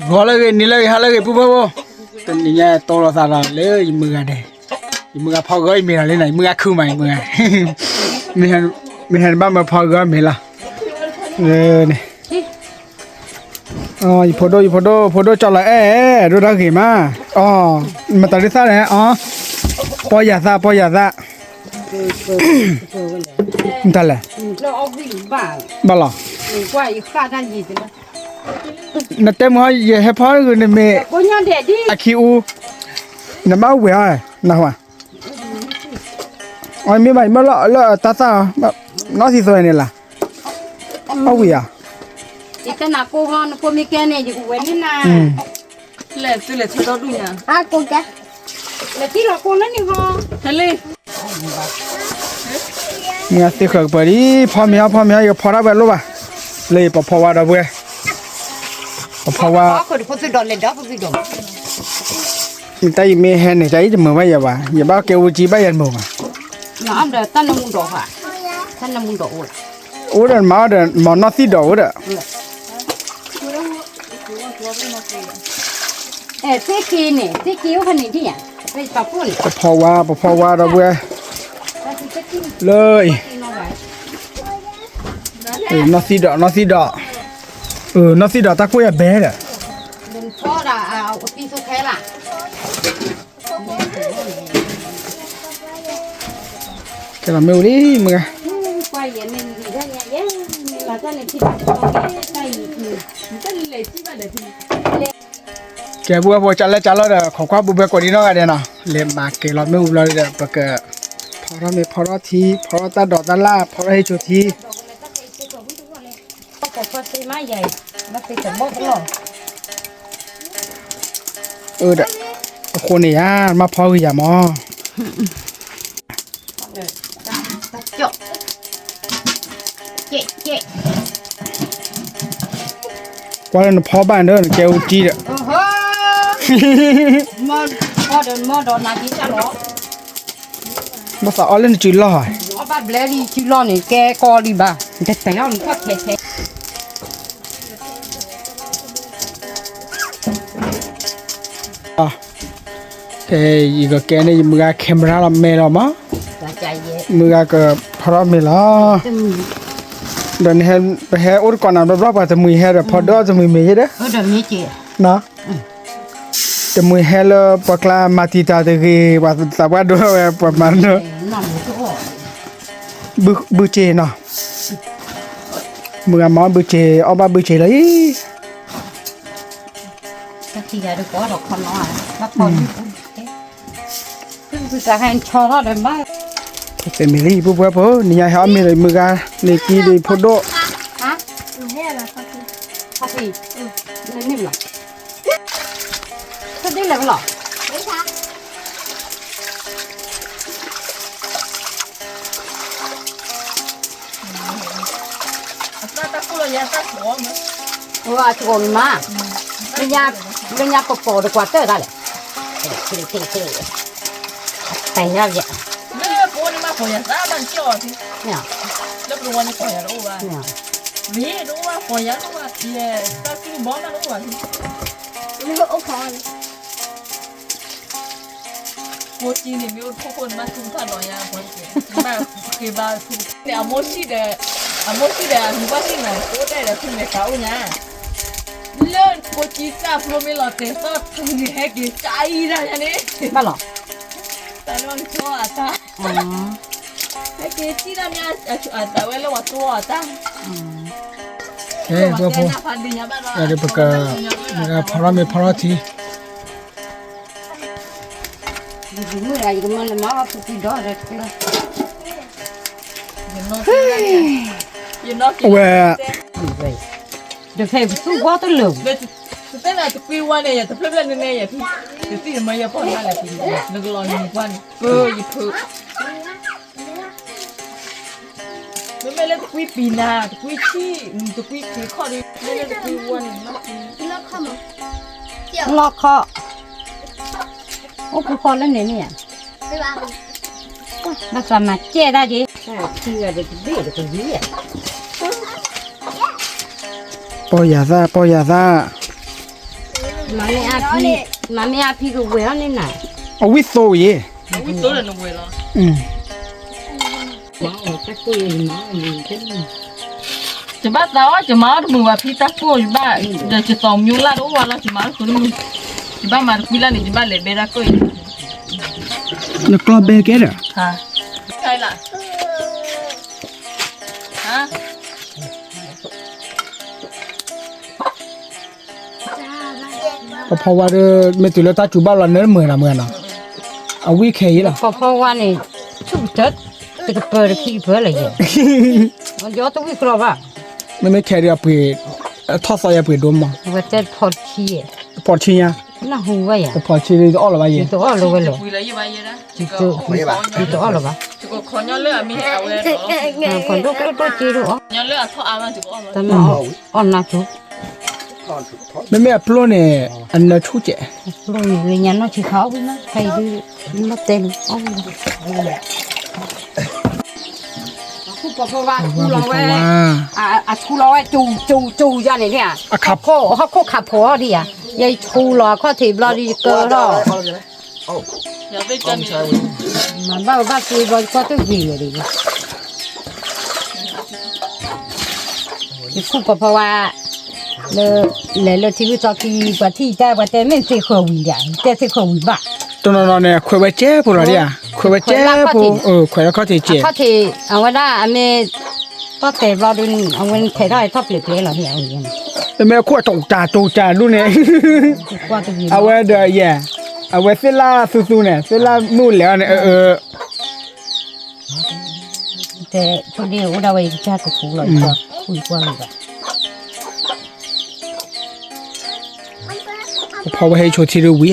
Gõ lagi ni lagi hal lagi pupu. Tadinya tolong salah le mưa đây. Mưa phao gơi mưa lên này mưa khử mày mưa. Mình ba mà phao gơi mưa là. Này. Photo cho lại rồi đó kì mà. Mà tao đi xa này bỏ giả ra. Thật là. Bao lâu? Nó tem hơi về hết phá rồi này mẹ. Akiu. Nó bao quỷ à? Nào à? Ôi mấy mày mà lọ ta sao? Nó gì rồi này là? Bao quỷ à? Kita nak cô mi kia này thì cũng quen na. Lẹ thì đó đúng nhá. Cô kia. Lẹ thì là cô nó đi ho. Thế lên. Nghe tiếng khởi bởi đi phá mía cái phá ra về luôn à? Lấy bỏ phá vào đó về. Phá vào. Có được phá đòn lên đó phá đòn. Mình tay mẹ hèn này cháy thì mở bây giờ bà. Giờ bác kêu chỉ bây giờ mở mà. Nó ăn được tan nó muốn đổ hả? Tan nó muốn đổ rồi. Ủa đàn mà nó xí đổ đó. Thế kia nè, thế kia có này chứ nhỉ? Đây bà phụ này. Phá vào đó về. Lời. Nó xí đỏ. Nó xí đỏ ta quay ở bé rồi. Đừng cho là tí số khé là. Cái là mèo đi mưa. Quay vậy mình đi ra nhà nhé. Mình là ra này thì tay lấy chi mà để thì. Cái bữa trả lời rồi khó quá bữa qua đi nó cái này nào. Lên mà cái lọt mèo rồi rồi bữa cái phá ra thì phá ra ta đỏ ta la phá ra hết chỗ thì. Có phải xây máy vậy? Nó phải chấm bốc rồi. Đó. Con này mà phá cái gì mà. Chị. Qua đây nó phá bàn nữa nó kêu chi đó. Mơ đồ nào chỉ cho nó. Mà sao lên chửi lo hả? Nó bắt lẽ đi chỉ lo này ke co đi bà. Cái tay nó thoát thế. Thế 이거 걔네 뭐가 카메라로 메라 마? 뭐가 그 파라메라. Đợt hè út còn nào đó vào từ mùi hè rồi phật đó từ mùi mì đấy. Được như chị. Nó. Từ mùi hè là bạc la mati ta từ khi bà ta bắt đầu bạc mà nó. Bự chè nó. Mùi món bự chè, ba bự chè đấy. Cái gì được có được không nó à? Bắt con. Cứ cả hai cho nó để mà. Thế mình đi bố nhà họ mình lại mưa ga này kia đi phốt độ. Hả? Coffee. Lên niệm là. Sao đi lại lọ? Đấy sao? Ta cô là nhà ta bỏ mà. Chuồn mà. Bên nhà bỏ được quả tơ ra này. Tay ra vậy. Cô đi mà bỏ nhà ta đang cho thì. Nè. Lớp đồ này bỏ nhà đâu vậy? Vì đúng mà bỏ nhà đâu mà thì ta cứ bỏ nó đâu vậy? Nó ok. Cô chỉ nên biết cô mà chúng ta nói nhà bỏ cái mà cái bà thu để amos gì để chúng ta xin này cô đây là thu để cáo nhà. Lên cô chỉ ra pro mi lọt để sao thu đi hết cái trái ra nhà này. Ba lọ. Ta nói cho à ta. Cái chỉ là nhà ta vậy là tôi ta. Thế bố. Ở đây bậc phá thì. Đúng rồi, cái mà nó phụ thì đó rồi. Ủa. Được phải su quá tới lửa. Thế là tụi quy quan này, tụi phép lên này thì tụi mà giờ bỏ ra là thì đừng lo nhiều quan. Gì thử. Mới lên tụi quy pin à, tụi quy chi, tụi quy thì khó đi. Lên tụi quy quan Lo khó. Ô cứ khó lên này nè. Nó sao mà che ra gì? Khi là được biết được cái gì à? ปอยาซาปอยาซา mami api ko we on na เอาวิโซเย ဝီတိုးတယ်နော်ဝေလား ma o ta ko ye ma ni ke ni ကျမတော့ကျမတို့ဘာဖိတာကိုဘာဒါချတောင်မြူလာတော့ဝလာကျမတို့ကကျမမာခွီလာနေကျမလေဘေရာကို နကလဘဲကဲရ ဟာခိုင်လာဟာ พอว่าเมตุลตาจูบ้าละเนื้อเหมือนน่ะเอาวิเคยล่ะ po wa ni chu tat te ko per ki per la ye yo to wi kro ba ไม่แค่เรียบไปทอดซอยไปดมมา wa tat phot chi ye ปอดชิญะ na hu wa ya ปอดชิเลยอ้อละบาเย to o lo we le ဝီလာရပါရတာ to o lo ba ကျကိုခေါညလေအမီအဝဲတော့ ko do ko to chi ro ညလေအထောက်အမကျကိုအမ ta ma on na chu แม่ปล้นเนี่ยอันน่ะชูเจ lo ni nya no chi khao bi na kai di no te lu o ku po wa ku lo we 啊出了喂做呀你看，啊卡破，好可卡破的呀，也出了，快提不了的个了， ရတဲ့ကြနေ 把这个快都给了的，你哭婆婆啊，来TV 找去把替代把对面最好味的，这最好味吧， ตอนนั้นเนี่ยคุยไว้เจ๊พูดอะไรอ่ะคุยไว้เจ๊พูคุยแล้วเขาจะเจ๊ 快提啊我那俺们把对不了的，我们提到他不给了的， แม่ขวดตูจ่ารุ่นเนี่ย 快都给 เอาไว้เดี๋ยวแย่เอาไว้เซล่าซูเนี่ยเซล่านู่นแล้วเนี่ย这这里我那位家个哭了一个，哭一个了吧。 พอไว้ให้โชว์ที่รู้วิ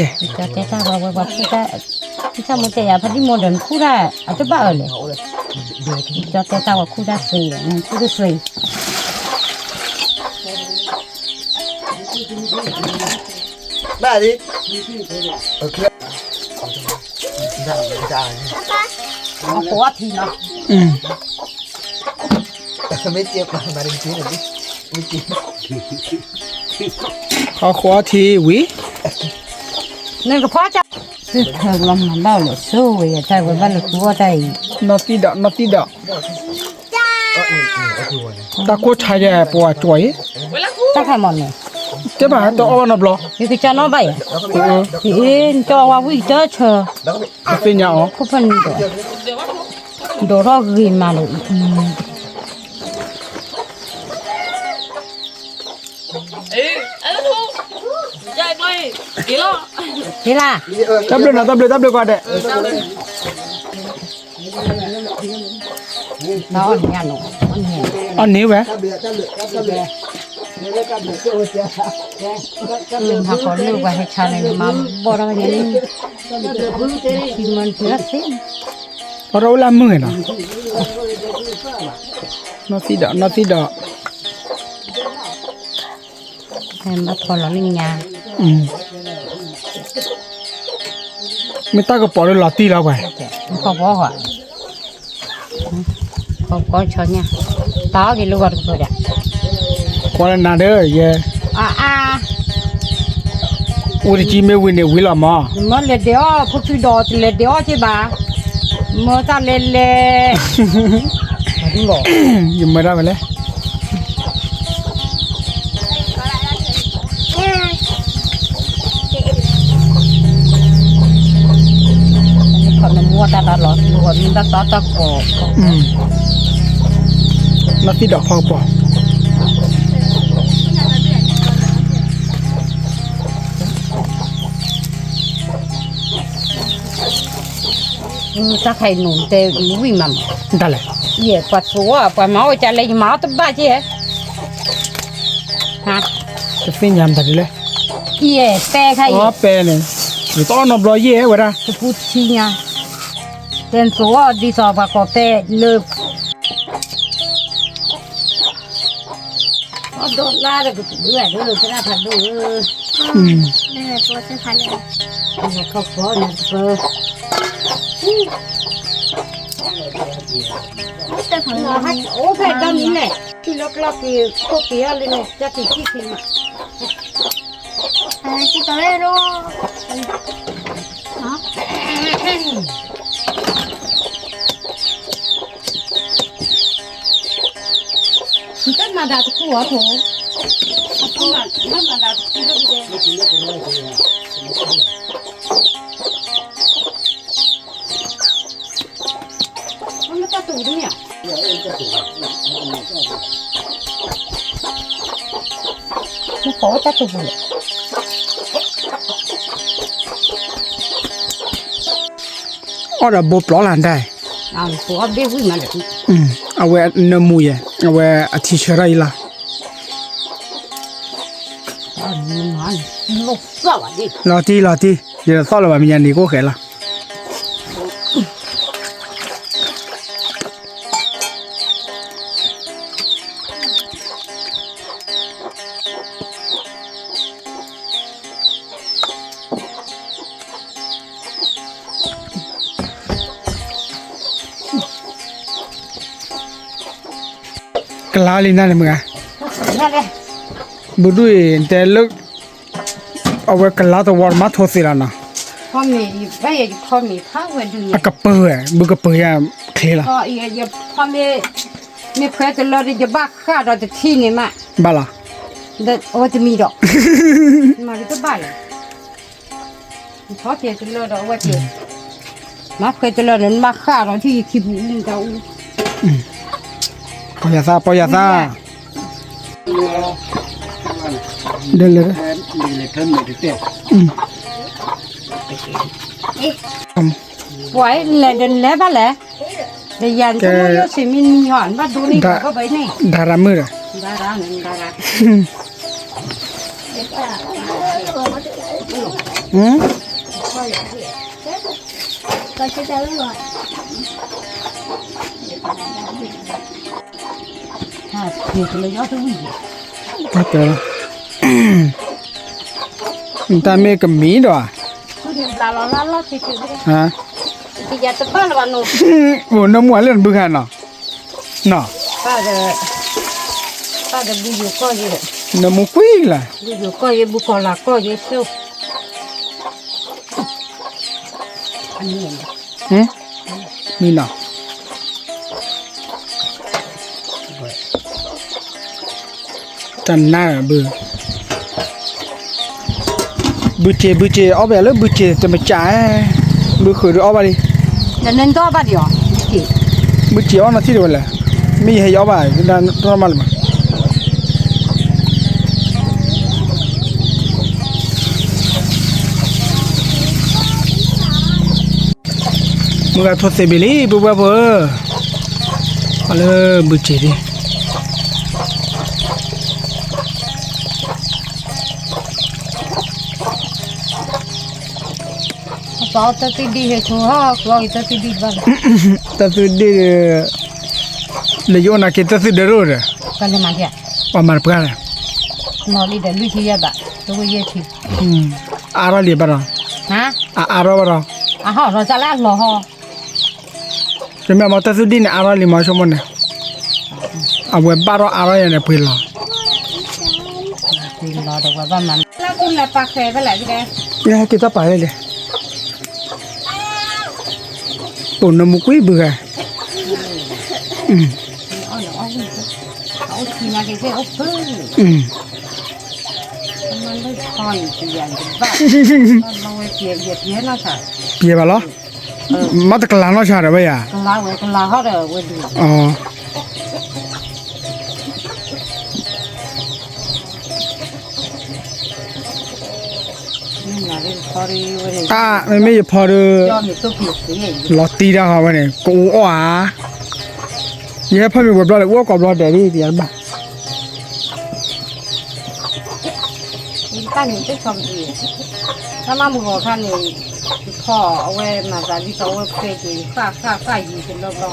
这他我他没这样，他的没人哭了，啊这罢了。这我哭的水了，哭的水。มาดิโอเค 我活体了， ไม่เจียบมาดิจีนดิไม่จี เขาขอทีวิ 那个花家是疼了嘛，老了手也在我把那锅在， นอตีดอก ตะโกชายแปัวจ่อย ဝေလာကူ 咋看嘛呢？ เจ๊บ้าตัวอ้อนบล็อก 这个叫哪吧呀？叫我喂着吃， เป็นยังอ๋อ 不分的， ဒေဝါကူ 多少个嘛了？ အေးအဲ့လိုကြိုက်လို့ဒီလို 对啦， ตับเลยกว่าเด้ 那我念了，我念。 อันนี้แหวะ 他考虑过还差了嘛，不然人提门不要钱。 พอเราละมือน่ะนอตีดอก 还没讨了人家， ไม่ตากระป๋อเลยหลอตีแล้วไป 你搞不好，搞瞧呢，打给路过的过的。 กว่านาเด้อเย่ 啊， อูดิจีไม่วินเนี่ยวิละมา 没来掉，不去到来掉去吧，没咋来嘞。我 ยิ้มไม่ได้ไปเลย 可能我在那老师，我们在打打过。 นอตีดอกพอปอ 咋还弄的为嘛嘛？ ได้เลย 也不错，不毛家来毛都把这，啊， จะฟินยามตัดเลย 也掰开 อ๋อ 也 แปรเนี่ยหรือต้อนนบลอยเย่เวลา 是不轻呀，但做的啥把个掰了。我都拿了个不来了，给他看了， อืม 我靠，那个。โอ้แผ่นดำนี่แหละที่ล็อกๆที่โคเกียเลยเนี่ยจะติดที่พิมพ์อ่ะ Aquí todero. ¿No? ต้นมาดาตะคู่หัวโถต้นมาดาตะคู่ก็ดีมันไม่ตะตู่ด้วยเนี่ยมันขอตะตู่เลย อ้อระบบปลอหลานได้ ตัวเบี้ยวิ่งมาเลย เอาไว้นมุยเอาไว้อธิชไรล่ะ มันลูกสาวดิ รอที่เดี๋ยวซ่อนระหว่างมีอันนี้ก็เข็นละกลาลิน่าเลยมึงอ่ะ นั่นเลย บุดุยแต่ลึกเอาไว้กลาตัววอร์มาทอสิละนะ พ่อมีไม่พ่อมีข้าวไว้ดู อะกระเปื่อยบุกระเปื่อยเคละ พ่ออย่าพ่อมีเพื่อนจะรอจะบ้าข้าเราจะที่นี่มา บ้าละ เด็กโอ้จะมีดอกมาดิตัวบ้าพ่อเทียจะรอดอกว่าเทียมาเคยจะรอเดินมาข้าเราที่คิดนี่เรา ปอยาซาเดินเลยนะ ไว้เลยเดินแล้วบ้าแหละเดี๋ยวยันจะไม่ยอมสิมีหย่อนว่าดูนี่ก็ไปนี่ ดารามือ ดาราหนึ่งดารา อืม Casi te lo ถ้าเทียจะเลยยอดจะวิ่ง ก็เจอตาเมกับมีดว่ะ คือเดี๋ยวลาที่คือ ฮะ ที่จะตะบ้านวันนู้ โอ้น้ำมันเล่นบึ้งหันเนาะเนาะ ป้าจะบุยก็เยอะ น้ำมันคุยล่ะ บุยก็เยอะบุกหลักก็เยอะสู้อันนี้ หืมมีเนาะจันน่าบือบุเจเอาไปแล้วบุเจจะมาจ่ายบุคือเอาไปดิ แล้วนั่นก็บ้าเดียว บุเจเอาหน้าที่เดียวเลยมีให้เอาไปดันตัวมันมามึงก็ทดสอบไปเลยบุบเอาเลยบุเจดิ ต่อตัดดีให้ชัวร์ก็ตัดดีบ้าง แต่สุดดีเลยโยนาคิดแต่สุดเดือดเลย กันเลยมาเดีย ว่ามันเปล่าเลย นอรีเดลุยที่ยาบ้าตัวเยอะที่ อารอลีบาร์ ฮะ อารอบาร์ อ่ะฮะเราจะลากหล่อฮะ จะมีมาแต่สุดดีเนี่ยอารอลีมาชมมันเนี่ยเอาไว้บาร์อารอยันเนี่ยเปล่า คือรอแต่ว่าบ้านมันแล้วคุณละปากแฝงไปไหนพี่แก เนี่ยคิดว่าไปเลยปุ่นน้ำมุกวิบึกอ่ะ เอาทีมาเก็บเอาเพิ่มมันไม่คอยเปลี่ยนบ้ามันไม่เปลี่ยนนะค่ะ เปียบาล้อมาตะกลางล้อชาเดี๋ยวไปอ่ะ กันลาเขาเดี๋ยววันดู อ๋อไม่พอเลย ยอมอยู่ตัวผิดสิ ลอตีได้ครับวันนี้กูอ้วเยอะพ่อมีกบล้อเลยอ้วกบล้อเดี๋ยวนี้เดี๋ยวบ้า อีกตั้งอยู่ที่สองปีถ้ามาบุกข้างนี้พ่อเอาไว้มาจากที่เขาเคยกินข้าอยู่เป็นรอบ อ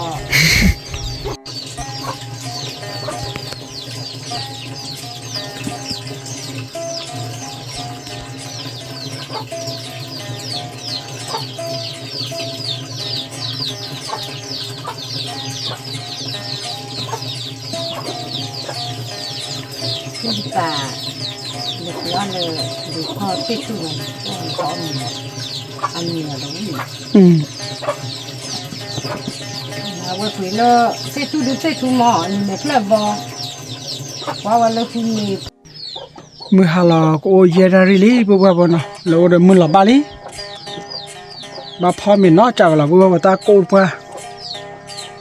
ที่ตาเด็กย้อนเลยเด็กพ่อที่ตัวพ่อมีอันนี้เราต้องมี เอาไว้คุยแล้วเสร็จดูเสร็จทุกหม้อนี่ไม่เพลิดบอว่าวันละคุณมี มือหาลาโอ้ยดาริลีบัวบ่เนาะแล้วเดมือละบาลีมาพอมีนอกจากละบัวบ่ตาโกดปะ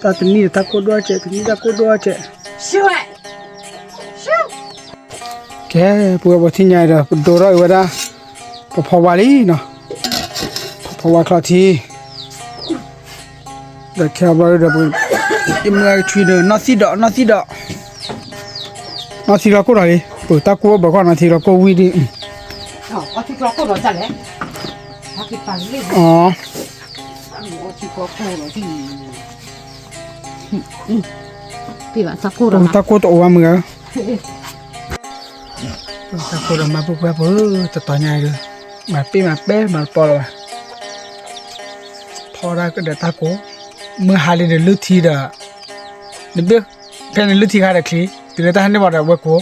ตาตนี้ตาโกดด้วยเจตนี้ตาโกดด้วยเจ ช่วยช่วย แกบัวบ่ที่ใหญ่เด้อโดรอยว่าดาพอวาลีเนาะพอวาคลาทีเด็กแค่บ่ได้บ่อีมือช่วยเด้อนอสิดอนอสิดอนอสิดอกูได้ปุ๊ตากูบ่ก่อนนอสิดอกูวิดิ อ๋อเอาที่กรอกก็รอจังเลยถ้าคิดฟังเรื่อง อ๋อ เอาที่กรอกก็รอที่พี่ว่าสักกูรอ ตากูตัวว่ามือตากูมาปุ๊บแบบจะต่อใหญ่เลยมาปีมาเป้มาปอลพอได้ก็เดี๋ยวตากูมือหาเลยเดี๋ยวลุทีเด้อเดี๋ยวแค่นี้ลุทีหาได้คลีเดี๋ยวตาหันได้บอกเดี๋ยวว่ากู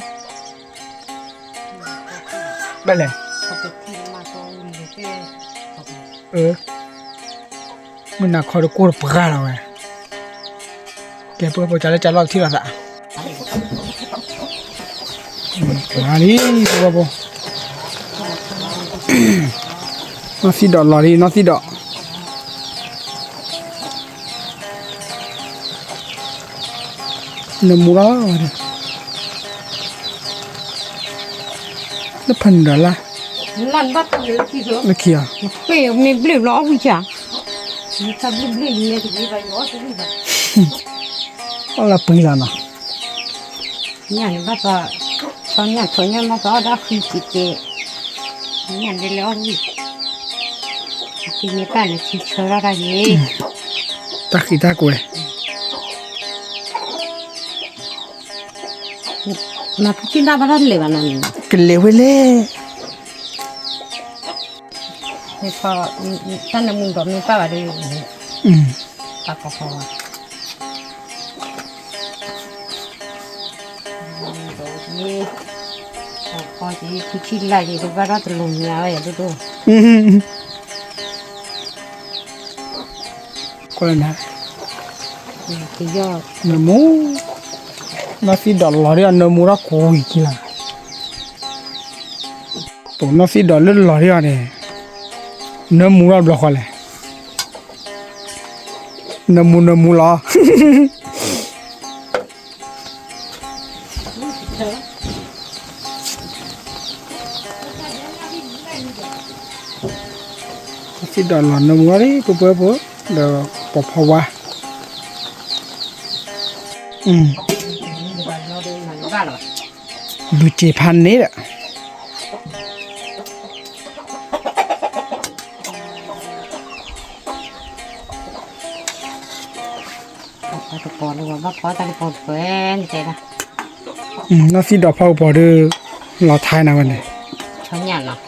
ไปเลย เขาไปที่มาตรงนี้แก มันน่าคอยกูปากแล้วไงแกเพื่อจะได้จะรอดที่ละสะมาดิตัวบ่นอสิดอลอรีนอสิดอนมูราแล้วพันดอลละ นั่นบัดเลยที่สุด แล้วเขีย เป้มีบลิบล้อวิจารมีทับลิบลิบเนี่ยที่ไปย้อนที่นี่แบบ อะไรปีละนะ เนี่ยนี่บัดว่าตอนนี้ตอนนี้มาต่อได้คือจิตเจเนี่ยเดี๋ยวเราดิที่มีการที่เชื่ออะไรเนี่ย ตาขี้ตากูเลย มาพูดได้บ้านเลยวันนั้น กเลวเลย ไม่พอท่านมึงก็ไม่ป้าว่าดี ปากคอนี่พอที่คิดไล่ดูว่าเราจะลงยาวอย่างดู ก็เลยนะ ที่ยอด นมูนาซีดอลลาร์เนี่ยนมูรักกูอีกแล้วตัวนาซีดอลลาร์เนี่ยนมูรักบล็อกเลยนมูลาซีดอลลาร์นมูอะไรปุ๊บเดี๋ยวปอบหัวดูเจพันนี่แหละตะกอนว่าบ้าพอตะกอนแฟนใจนะ น่าสิดอกพอพอดื้อรอท้ายนะวันนี้ ช้อนหยาดเนาะ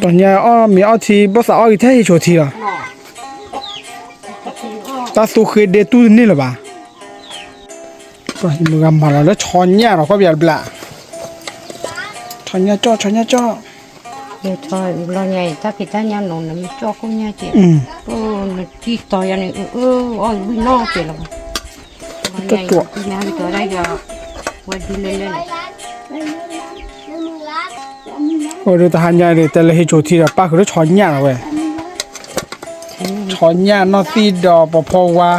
ตอนนี้มีทีภาษาอีกแท้โชทีละตาสุเคยเดตูนี่หรอปะก็มึงกำมาแล้วช้อนเนี่ยเราก็แบบละช้อนเนี่ยจ่อ เดี๋ยวทอยรอใหญ่ถ้าคิดท่านยันลงนะมีจ่อกุ้งเนี่ยเจ๊โอ้ที่ต่อยันอ๋อวิ่งนอกเจ๊แล้วใหญ่ที่นี่ตัวได้ก็วันดีเล่น โอ้ดูทหารใหญ่เลยแต่ละโชทีละป้าคือช้อนเนี่ยเราเว้ยช้อนเนี่ยน่าสิดอกพอว่า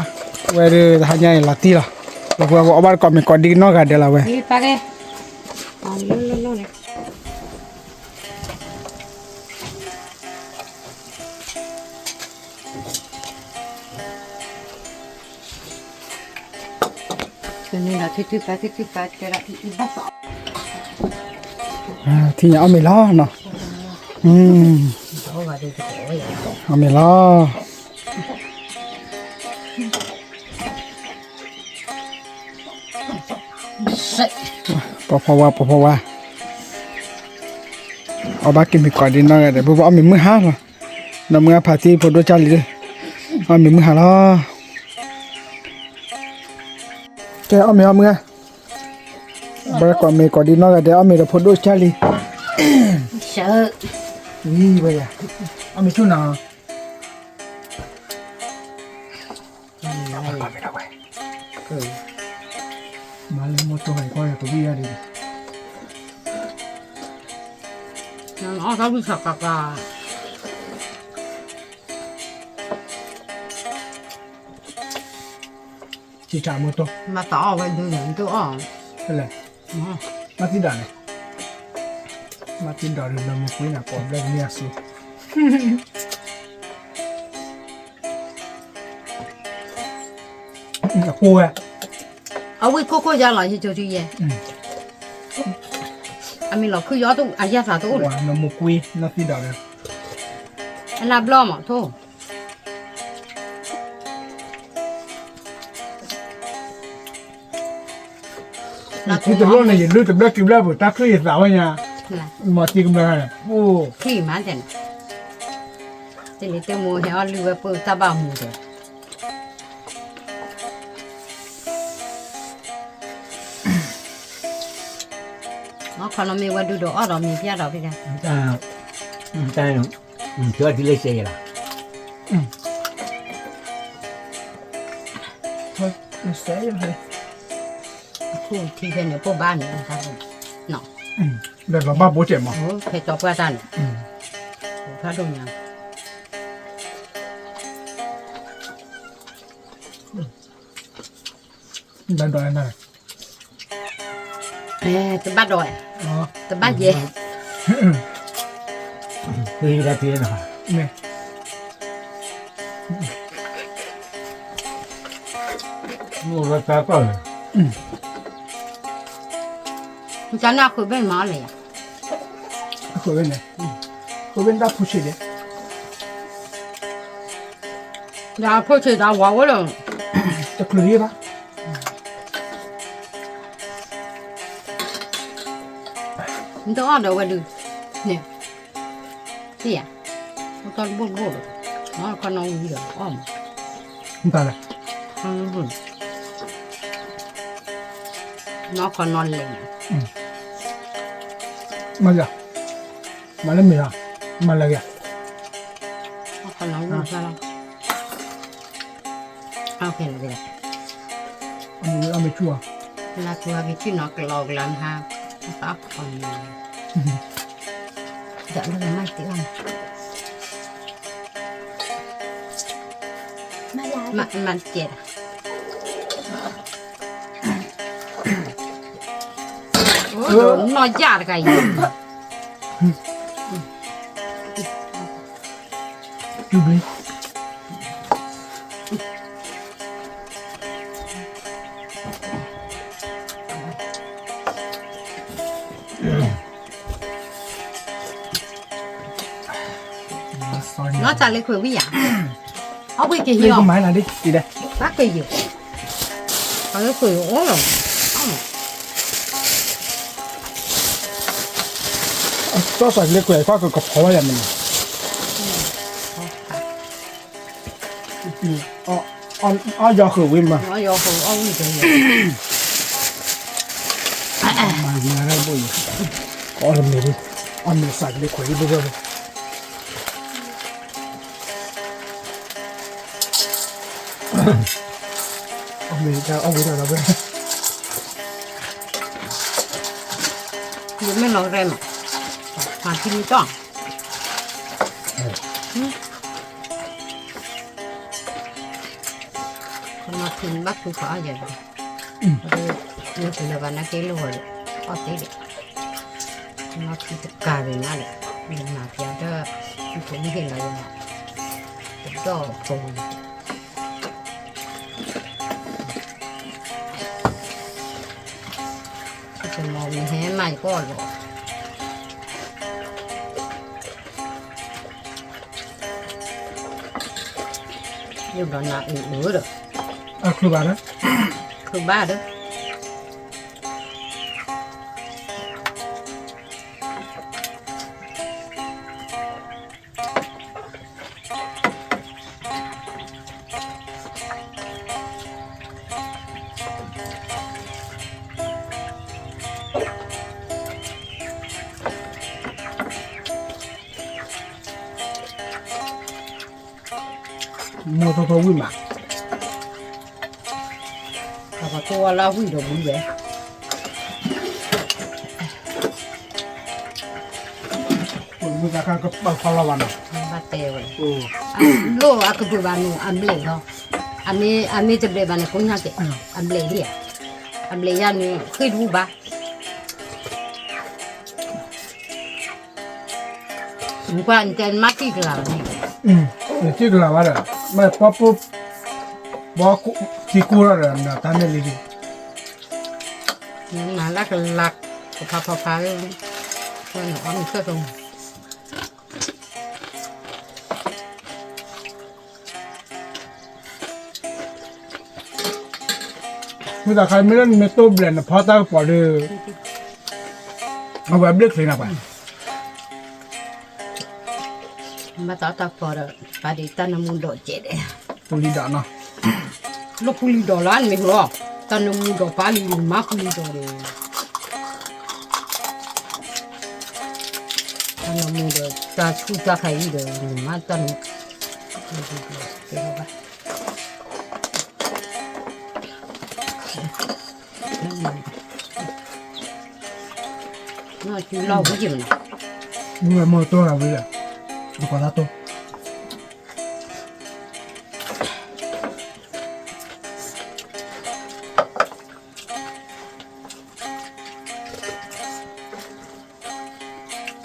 เว้ยทหารใหญ่ละตีละแล้วพวกเอาบ้านก่อนมีก่อนดีนอกกันเดี๋ยวละเว้ย นี่ไปเลยอ๋อนู่นเนี่ยคือนี่เราที่ไปเจอละที่บ้านสอง ที่เอาไม่ล้อเนาะเอาไม่ล้อ ปะพะว่าเอาบ้ากินไปก่อนดีน้อยแต่พวกเอามีมือห้าหรอน้ำมือพาที่พอดูจานเลยเอามีมือหาล้อแกเอามีเอามือบริกรมีก่อนดีน้อยแต่เอามีแต่พอดูจานเลย sợ นี่ไปอ่ะเอามีชุนอ่ะมาเลยหมดตัวไหนก็อยากตัววิ่งดิ nó có bị sặc cặc à จีจ่าหมดตัว mà tỏ về đường những chỗ ở นั่นแหละมาที่ด่านเลยมาที่ด่านเราไม่คุยนะก่อนเรื่องนี้สิกูอ่ะ ở với cô ra lại thì cho chị về anh mình là cứ gió tôi anh ra sao tôi ว่าเราไม่คุยมาที่ด่านเลย anh làm lo mà thôi ที่ตะลุเนี่ยรู้ตะลุกิบแล้วบุตรคือสาวเนี่ย là มาที่กำลังเนี่ยโอ้ khi mà thế này tôi mua heo lừa bơ ta bảo mua rồi nó còn nó mình qua đưa đồ ở đó mình ra đó bây giờ ใช่เชื่อที่เลยเสียละ เสียยังไง khu thì bên này có ba nữa sao không nó เดี๋ยวเราบ้าโบเจ็บมั้ง phải cho qua tan phá đồ nhà ดันดอยนั่น tôi bắt rồi อ๋อ tôi bắt về คือได้ทีนะ เนี่ย มูรถก็ cho nó khử bên má này คุยเป็นไงคุยเป็นได้ผู้ชายเลย ra thôi thì ra vào rồi จะคุยปะ tôi ăn đâu qua được nè gì à tôi buồn buồn nó còn nấu gì được ôm ไม่ตายเลย nó còn non lên มาจ้ะมาเล่นมีอ่ะมาเลยอ่ะ nó còn nấu luôn sao ok là được เอาไม่ชั่ว là tôi cái chuyện nó cái lò làm ha nó còn dạ nó là mai tiếng mà chết nó giả cái gì จูบเลย nó trả lời khởi bây giờ ông bị cái เล่น hiểu ก็ไม้หน่อยดิดีได้ bác cái gì có cái khởi ố rồi ก็ใส่เล็กกว่าก็กับพออย่างมันอ๋อยาคือวิมมา nó vô khởi ông gì cái gì มาดีนะบุยก็ทำเลยดิอันนี้ใส่เล็กกว่าที่บุกเลยเอาไปจะเอาไปเราไป nhưng mà nó rèm mà khi đi chọn nó thì bắt tôi phải vậy nhưng thì là bạn nó cái lùa đấy có tí đấy nó thì tất cả về nó đấy nhưng mà thì cho tôi cũng hiện là cho cùng cái màu mình hé mày có rồi nhưng đó là ủ được อ่ะคือบ้านนะ คือบ้าเด้อ โมโตโตวิ่งมา เขาก็ตัวเราวิ่งเดี๋ยววิ่งไป มึงก็ก็เขาละวันอ่ะ บ้าเตวเลย โอ้ โลอากดูบานูอันเบลเนาะอันนี้จะเบลบานี่คนยังเกอันเบลเดียอันเบลยันนี่เคยดูบ้าสมควรจะมาที่กลางนี่ ที่กลาวะไม่ป๊อปปุ๊บบอกที่กูระนะตามนี้เลย น่ารักลักพาเลยคนอ่อนก็ตรง มึงแต่ใครไม่เล่นเมทัลเบลนด์พอตาปอดเลยเอาแบบเล็กเลยนะไป มาต่อพอร์ปาดิตานามุนโดเจเด ตุลีดานะ ลูกคุลีดอลานไม่หรอกตานามุนโดปาลีมาคุลีดอเลยตานามุนโดตาชูตาใครดีเดอมาตานุเดี๋ยวไปน่าจูเล่าไม่จริงนะ มึงเอาโมโตอะไรไปเลยดูก่อนละตัว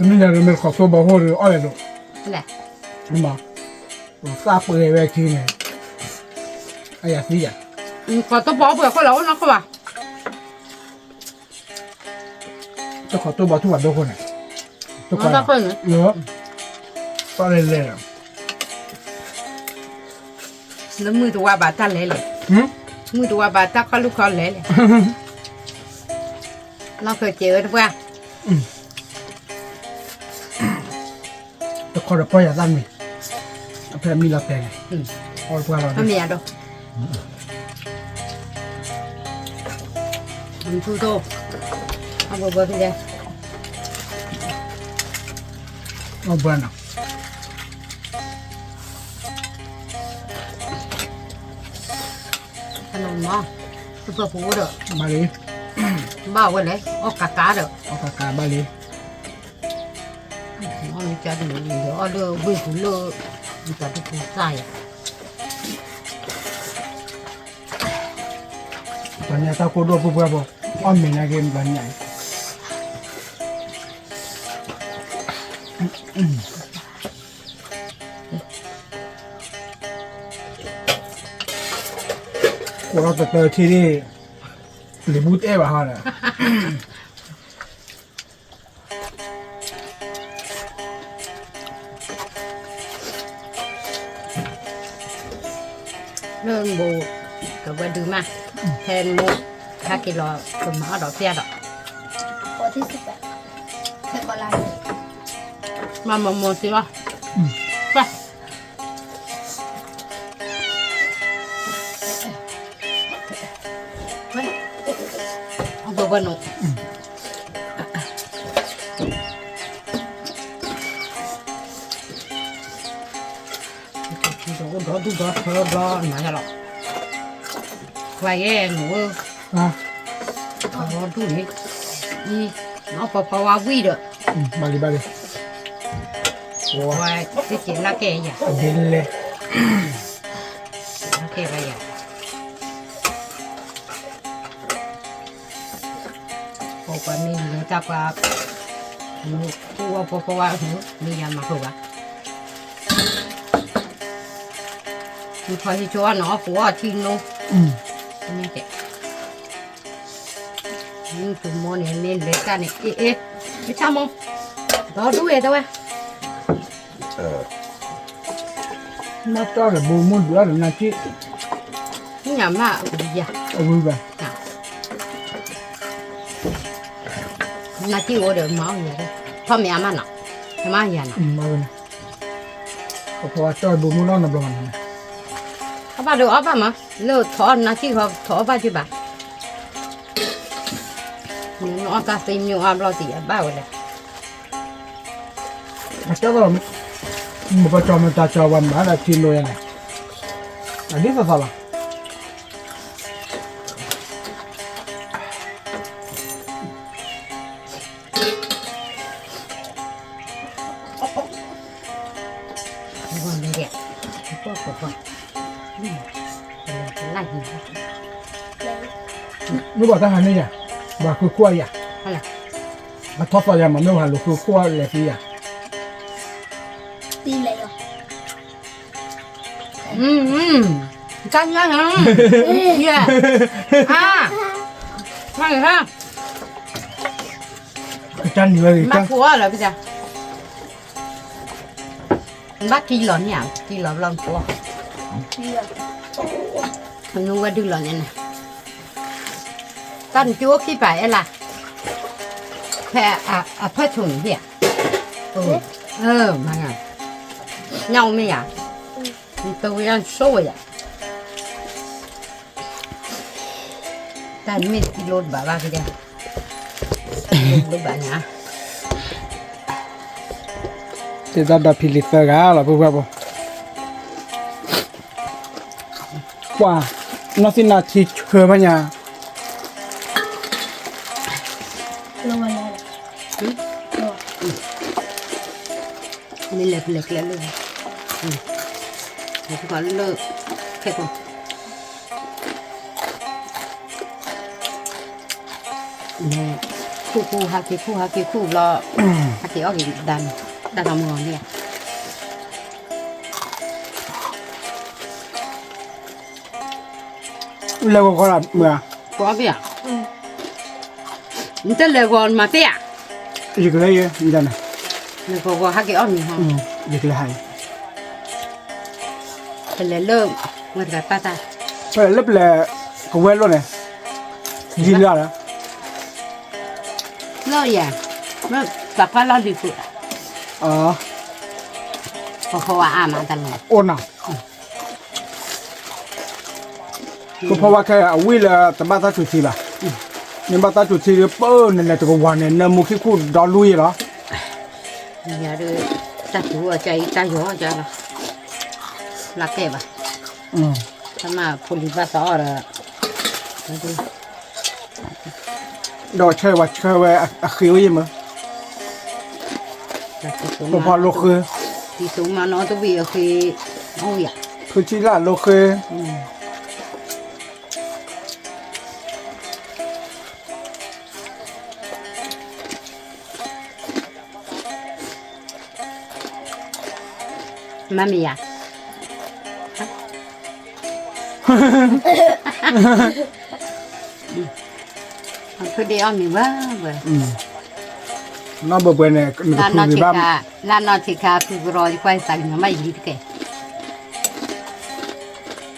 นี่จะเริ่มขอตัวบอกว่าหรืออะไรดู แหละ มาทราบเปย์ไว้ที่ไหนไอ้ยาสิอ่ะ ก็ต้องบอกเผื่อเขาแล้วนะเขาว่า จะขอตัวบอกทุกวันทุกคนอ่ะทุกคน ต้องคน เยอะก็เล่นๆอ่ะ แล้วมือตัวบาดตาเละเลย มือตัวบาดตาเขาลูกเขาเละเลยเราเคยเจอหรือเปล่า จะขอตัวอย่าตั้งนี่เพื่อมีเราแต่งขอตัวเรา ทำยังไงดอกมันทุโตเอาบ่บ่ที่เดียว เอาบ้านอ่ะ ขนมเนาะตุ๊กปูเด้อ มาเลย บ้าไว้เลยออกกากาเด้อ เอากากาบาลี อ๋อนี่จะดูเดี๋ยวเอาเด้อวิ่งกูเด้อมันจะไปใส่อ่ะ ตอนนี้ถ้ากูดูปุ๊บปุ๊บอ้อมมีนาเกมตอนนี้กูเราจะเจอที่นี่หรือบูธเอ๋วะฮะเนี่ย เรื่องโบกับว่าดูมาแทนโมถ้ากิโลก็มาเอาดอกเสียดอก ตัวที่18เทปลาย มาโมสิวะไปไปเอาตัวกันหนูดูดอเธอบล้อมาจะหรอกใครแย่หนู อ่ะ รอดูนี่นี่น้องปอว่าวิ่งเด้อบ าลีบาลี ว่าที่เจ็ดละแกอย่า เดินเลย ละแกไปอย่าพอกันนี่เลยจับว่าหนูตัวพอว่าหนูมียามาคือว่าคือพอที่ชัวร์เนาะผัวทิ้งลงนี่แกนี่คือโมเนี่ยเน้นเลยกันนี่เอ๊ะไม่ทำมั้งรอดูเอ๋ตัว มาต่อเลยบูมุดด้วยนะที่ นี่ยมาอย่า เอาไว้แบบ นาที่โอเดิมมาอย่างนี้พ่อแม่มันน่ะมาอย่างน่ะ มาเลยเพราะว่าต่อบูมุดน้องนับรองนะ เขาบอกเดี๋ยวเอาไปมาเลิกถอนนาที่เขาถอนไปที่บ้านน้องตาตีมีความรอตีบ้าเลย อาจจะว่ามันประจอมันตาจอวันมาแล้วทีโลยังไง อันนี้สดๆล่ะ ngon này đẹp quá lại gì ไม่บอกทหารนี่ไงว่าคือขั้วอย่า hay là มาทดสอบอย่างมันไม่ว่าหรือคือขั้วอะไรที่อ่ะ ตีเลยเหรอ căng nhá hả yeah à hay ha จันอยู่เลยจัน bác của là bây giờ bác kỳ lợn nhỉ kỳ lợn lợn của ตีเลย mình nuôi đưa lợn này nè con chúa khi phải là phải phải thùng gì mà à nhau mới à tôi ăn xôi à ta mình kilo bà ba cái đây lúc bà nhá เจ้าดับพิลิตเตอร์กันหรอพวกเราว่าน้องสินาทีเชื่อมั้ยเนี่ย ลงมาเลย nên lệch lệch lên luôn thì có lơ cái con nè khu haki lo haki ở cái đàn làm ngon nè แล้วก็รับเมื่อ có việc mình tên là còn mà tè อีกเลยยังไง mình có haki ở mình không อีกเลย tên là lơ người ta ta ไปเล็บแหล่ก็เว้นแล้วเนี่ยยินแล้วนะ lơ ya nó tập phải lo đi phụ อ๋อ เขาว่าmà tao nói โอ้น่ะก็เพราะว่าแค่เอาวิละแต่บ้านตาจุดทีละในบ้านตาจุดทีเปิ้ลนั่นแหละตัววันเนี่ยน้ำมุกขี้คู่ดอลลุยเหรอ nhà đưa ta chủ ở chạy ta gió cho là kẹp à ถ้ามาพูลิบาซอร์อะ ดอกเชยว่าเชยว่าอะคิวยังมั้งพอโลคือ ที่สูงมาเนาะตัววีคือโอ้ย คือที่ละโลคือ มามีอ่ะคือเดียวมีบ้าเว้ย น้องเบื่อเนี่ยมัน ลาน คื นอ อน มี ทิ บ้าง กาลานนอนทิกาคือรอควายสังยังไม่ดีแก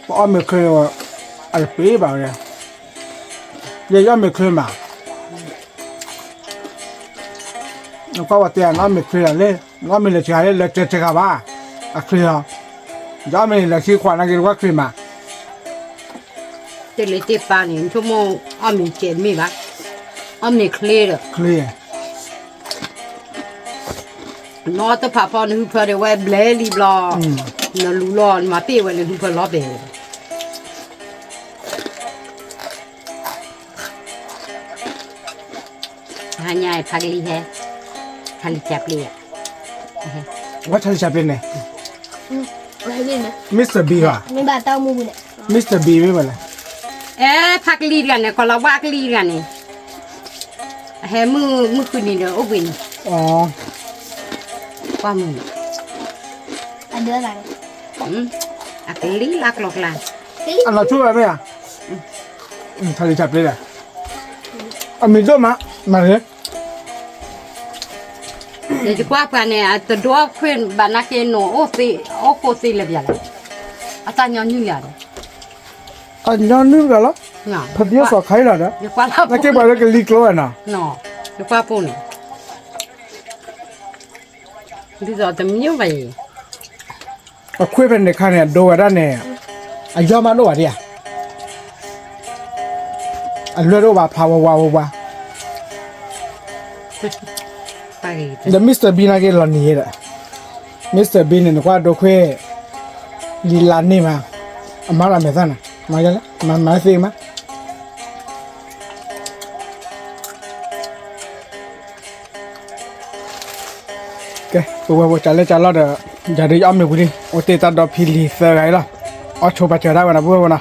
เพราะไม่เคยว่าอะไรปีบ้างเนี่ยยังไม่เคยมาแล้วก็ว่าเตียน้องไม่เคยเลยน้องไม่เลยใช้เลยเจอกับว่าอะเคยย้อนไม่เลยคิดความนักกินว่าเคยมา เจลิจิปานี่ชั่วโมงอ้อมีเจนมีบ้าอ้อมีเคลียร์ เคลียร์ นอตพาพอนฮือเพอเดไว้เบลลีบลอนลูลอนมาตีไว้เลยฮือเพอล้อเบลหายายพักลีแฮพักจับลีอ่ะ ว่าฉันจะเป็นไง อะไรนี่นะ มิสเตอร์บีว่ะ ในบ้านเต้ามูเนี่ย มิสเตอร์บีไม่เป็นไร พักลีกันเนี่ยคนละวากลีกันเนี่ยแฮมือคืนนี้เด้อโอ้บิน อ๋อ ว่ามือ อันเดือนหลัง อักลีลักหลอกลา อันเราช่วยไหมอ่ะทะเลจับเลยแหละอ่ะมีด้วยมะมาเลย เดี๋ยวจะกว่ากันเนี่ยตัวดัวเพื่อนบานักเกโนโอโคซีเลยbienอาจารย์ย้อนอยู่อย่าง อ่ะย้อนนึกกันแล้ว เนาะ พัดยาสอไข่ละนะ จะกว่าเรา นักเก็บไปแล้วก็ลีกล้วยนะ เนาะจะกว่าปุ่นดูจะทำยังไง อ่ะคุยเป็นเด็กข้าเนี่ยโดนด้านเนี่ยอ่ะย้อนมาโดนอ่ะดิอ่ะอ่ะเลือดว่าพาวาวาวา ไป เดี๋ยวมิสเตอร์บีนักเก็ตหล่อนี้แหละมิสเตอร์บีเนี่ยนึกว่าโดนคุยลีลานนี่มา Mà làm sao nè mà ra mà gì mà ok bố trả lời được giờ đi âm được đi ô tê ta đọc phi lì sơ cái là ở chỗ bà chờ đã vào nào bố vào nào